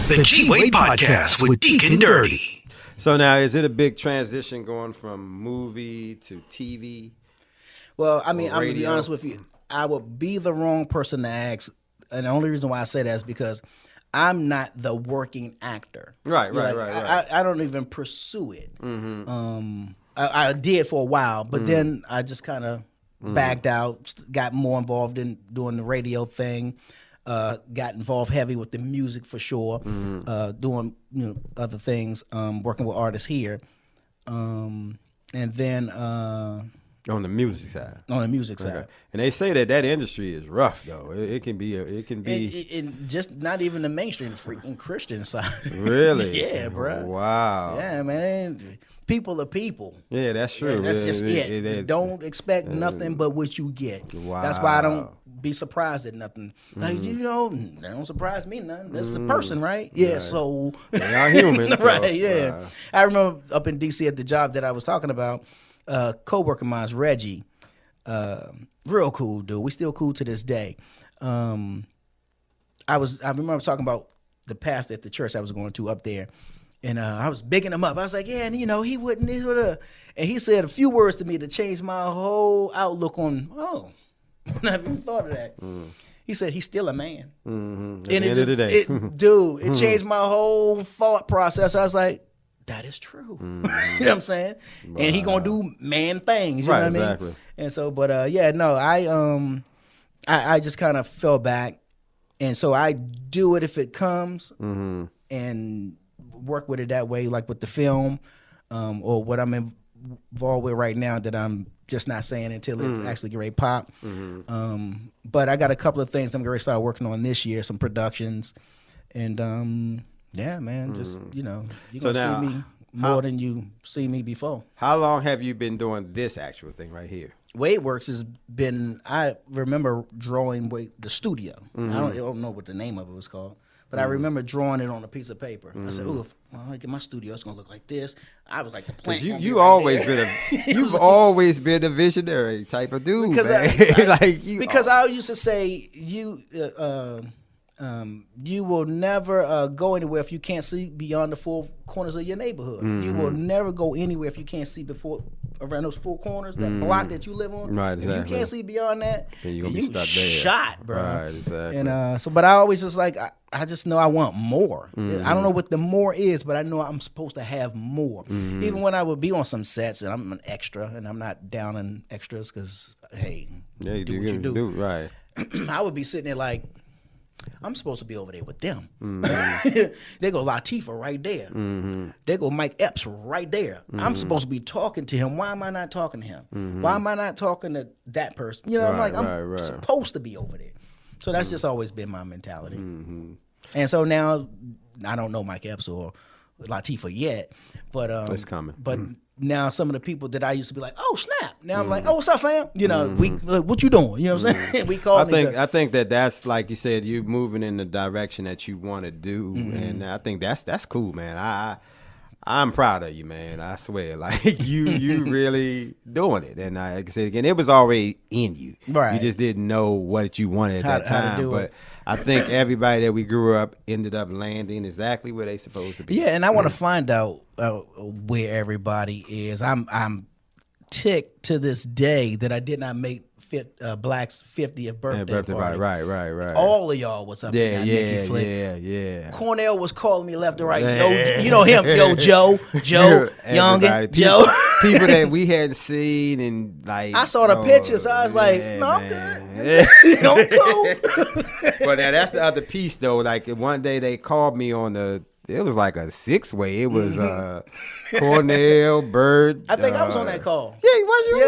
The G-Wade Podcast with Deacon Dirty. So now, is it a big transition going from movie to TV? Well, I mean, I'm going to be honest with you. I would be the wrong person to ask. And the only reason why I say that is because I'm not the working actor. Right. I don't even pursue it. I did for a while, but then I just kind of backed out, got more involved in doing the radio thing. Got involved heavy with the music for sure, doing other things, working with artists here, and then on the music side. On the music side, okay. And they say that industry is rough though. It can be and just not even the mainstream, the freaking Christian side. Really? Yeah, bro. Wow. Yeah, man. People are people. Yeah, that's true. Yeah, that's just it. Don't expect nothing but what you get. Wow. That's why I don't be surprised at nothing. Like, they don't surprise me none. That's a person, right? Yeah, right. So they are human. Right, yeah. Wow. I remember up in D.C. at the job that I was talking about, co-worker of mine's, Reggie, real cool dude. We still cool to this day. I remember talking about the pastor at the church I was going to up there. And I was bigging him up. I was like, yeah, and he wouldn't. And he said a few words to me to change my whole outlook on, I never even thought of that. He said, he's still a man. Mm-hmm. At the end of the day. It changed my whole thought process. I was like, that is true. You know what I'm saying? Wow. And he going to do man things. You know what I mean? Exactly. And so, but I just kind of fell back. And so I do it if it comes and work with it that way, like with the film or what I'm involved with right now that I'm just not saying until it actually get ready to pop. But I got a couple of things I'm going to start working on this year, some productions. And yeah, man, just, you're going to see me more than you see me before. How long have you been doing this actual thing right here? WadeWorks has been, I remember drawing the studio. I don't know what the name of it was called. But I remember drawing it on a piece of paper. I said, "Ooh, if I get my studio, it's gonna look like this." I was like the plant. You've always been a visionary type of dude, because I used to say you will never go anywhere if you can't see beyond the four corners of your neighborhood. You will never go anywhere if you can't see around those four corners, that block that you live on. Right, exactly. If you can't see beyond that, then you're gonna be stuck there. Shot, bro. Right, exactly. And but I always just like I just know I want more. I don't know what the more is, but I know I'm supposed to have more. Even when I would be on some sets and I'm an extra, and I'm not down on extras because hey, do what you do. Right. I would be sitting there like, I'm supposed to be over there with them. They go Latifah right there. They go Mike Epps right there. I'm supposed to be talking to him. Why am I not talking to him? Why am I not talking to that person? I'm supposed to be over there. So that's just always been my mentality. And so now, I don't know Mike Epps or Latifah yet, but it's coming. But now some of the people that I used to be like, oh snap! Now I'm like, oh, what's up, fam? What you doing? You know what I'm saying? We call. I think that's like you said, you moving in the direction that you want to do, and I think that's cool, man. I'm proud of you, man. I swear, like you really doing it. And like I said again, it was already in you. Right. You just didn't know what you wanted at that time. But I think everybody that we grew up ended up landing exactly where they supposed to be. Yeah, and I want to find out where everybody is. I'm ticked to this day that I did not make Black's 50th birthday party. Right. All of y'all was up there. Yeah. Cornell was calling me left and right. Yo, you know him, Joe, Youngin, Joe. People that we hadn't seen and like. I saw the pictures. I was like, no, I'm good. I'm cool. But that's the other piece though. Like one day they called me on it was like a 6-way. It was Cornell, Bird. I think I was on that call. Yeah, was you?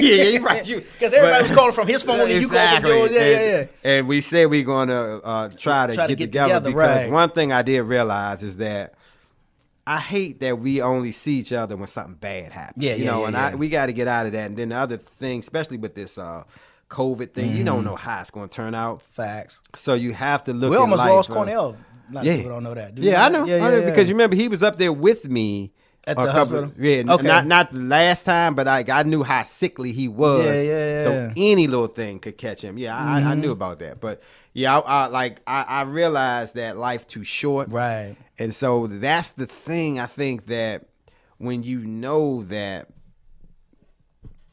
Yeah, you're right. Because everybody was calling from his phone and you called from yours. Yeah. And we said we're going to try to get together because one thing I did realize is that I hate that we only see each other when something bad happens. We got to get out of that. And then the other thing, especially with this COVID thing, you don't know how it's going to turn out. Facts. So you have to look. We almost lost Cornell. A lot of people don't know that. I know. Because you remember he was up there with me At the hospital? Yeah, Okay. not the last time, but I knew how sickly he was. Yeah. So any little thing could catch him. Yeah, I knew about that. But yeah, I realized that life too short. Right. And so that's the thing. I think that when you know that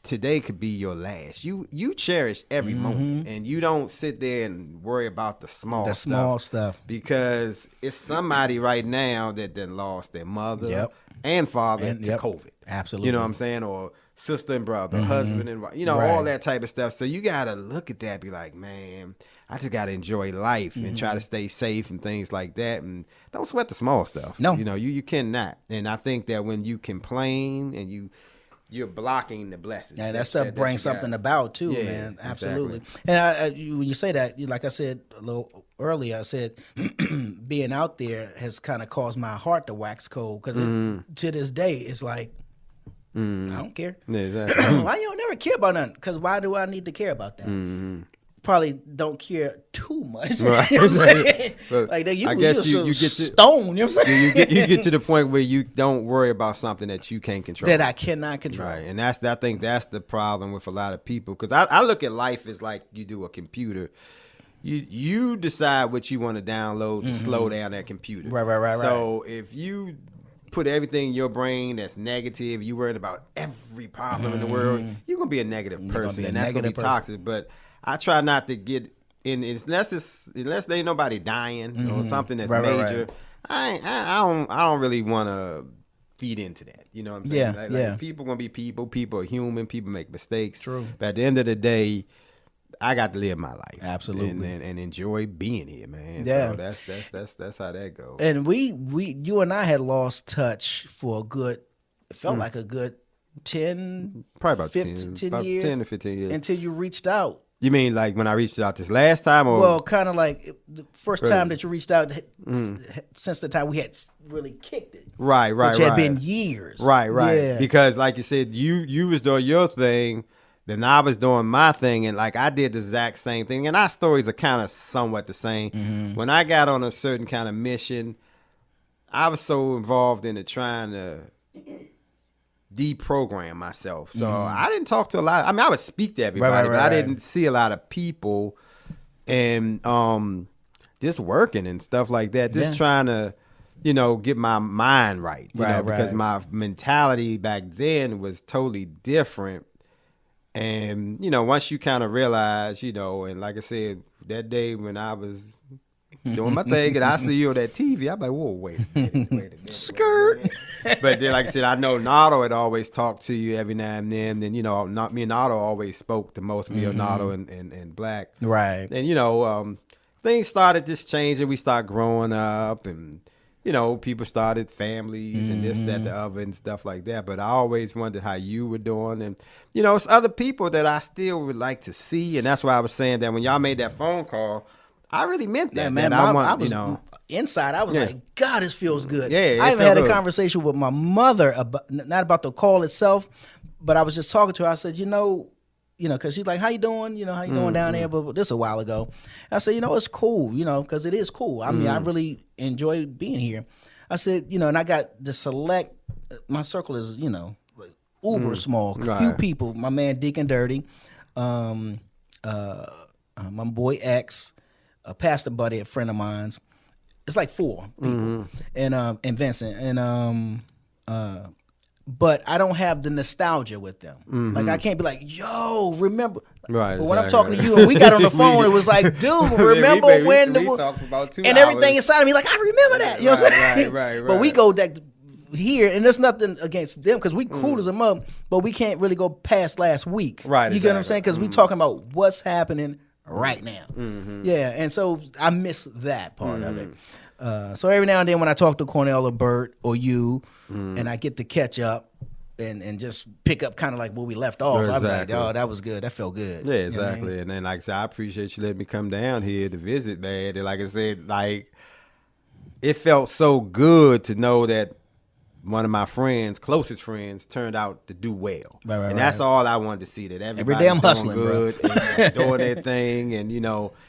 today could be your last, you cherish every moment, and you don't sit there and worry about the small stuff, because it's somebody right now that then lost their mother Yep. and father to yep. COVID. Absolutely. You know what I'm saying? Or sister and brother, husband and wife, all Right. that type of stuff. So you got to look at that, be like, man, I just got to enjoy life and try to stay safe and things like that. And don't sweat the small stuff. No. You cannot. And I think that when you complain and you're blocking the blessings. Yeah, that stuff brings something about too, Yeah, man. Absolutely. exactly. And when you say that, like I said a little earlier, I said being out there has kind of caused my heart to wax cold because to this day it's like I don't care. Yeah, exactly. Why you don't never care about nothing? Because why do I need to care about that? Probably don't care too much. Right. You know what I'm saying? But Like that, I guess you get to stone. You know what I'm saying? you get to the point where you don't worry about something that you can't control. That I cannot control. Right, and I think that's the problem with a lot of people, because I look at life as like you do a computer. You decide what you want to download to slow down that computer. Right. So if you put everything in your brain that's negative, you worried about every problem in the world, you're gonna be a negative person, and that's gonna be toxic. But I try not to get in unless there ain't nobody dying or something that's major. Right. I don't really want to feed into that. You know what I'm saying? Yeah, Like, people gonna be people. People are human. People make mistakes. True. But at the end of the day, I got to live my life. Absolutely. And enjoy being here, man. Yeah. So that's how that goes. And you and I had lost touch for a good, it felt like a good 10, Probably about 15, 10 about years. 10 to 15 years. Until you reached out. You mean like when I reached out this last time? Or Well, kind of like the first Really? time that you reached out since the time we had really kicked it. Right. Which had been years. Right. Yeah. Because like you said, you was doing your thing, then I was doing my thing, and like I did the exact same thing. And our stories are kind of somewhat the same. When I got on a certain kind of mission, I was so involved in it trying to deprogram myself. So I didn't talk to a lot. I mean, I would speak to everybody, but I didn't see a lot of people, and just working and stuff like that. Just trying to, get my mind right. Because my mentality back then was totally different. And, once you kind of realize, and like I said, that day when I was doing my thing and I see you on that TV, I'm like, whoa, wait a minute. Skirt. But then, like I said, I know Nardo had always talked to you every now and then. Then, not me and Nardo always spoke the most, me and Nardo and Black. Right. And, things started just changing. We started growing up, and, people started families and this, that, the other, and stuff like that. But I always wondered how you were doing. And, it's other people that I still would like to see. And that's why I was saying that when y'all made that phone call, I really meant that. Yeah, man, I was inside. I was like, God, this feels good. Yeah, I even had a good. conversation with my mother about not about the call itself, but I was just talking to her. I said, because she's like, how you doing? How you doing down there? But this a while ago. I said, it's cool, because it is cool. I mean, I really enjoy being here. I said, and I got the select. My circle is, like uber small. A few people. My man Deacon Dirty, my boy X. A pastor buddy, a friend of mine's. It's like 4 people, and Vincent, and but I don't have the nostalgia with them. Like I can't be like, yo, remember? Right. But when I'm talking to you and we got on the phone, it was like, dude, remember when we talked for about 2 and hours. everything inside of me, like I remember that. You know what I'm saying? Right. But we go that here, and there's nothing against them because we cool as a mug, but we can't really go past last week. Right. You get what I'm saying? Because we talking about what's happening right now. Yeah, and so I miss that part of it. So every now and then when I talk to Cornell or Bert or you, and I get to catch up and just pick up kind of like where we left off, I'm like, oh, that was good. That felt good. Yeah, exactly. You know what I mean? And then, like I said, I appreciate you letting me come down here to visit, man. And like I said, like it felt so good to know that one of my friends, closest friends, turned out to do well. Right, and that's all I wanted to see, that everybody damn doing hustling, good bro. and doing their thing. And,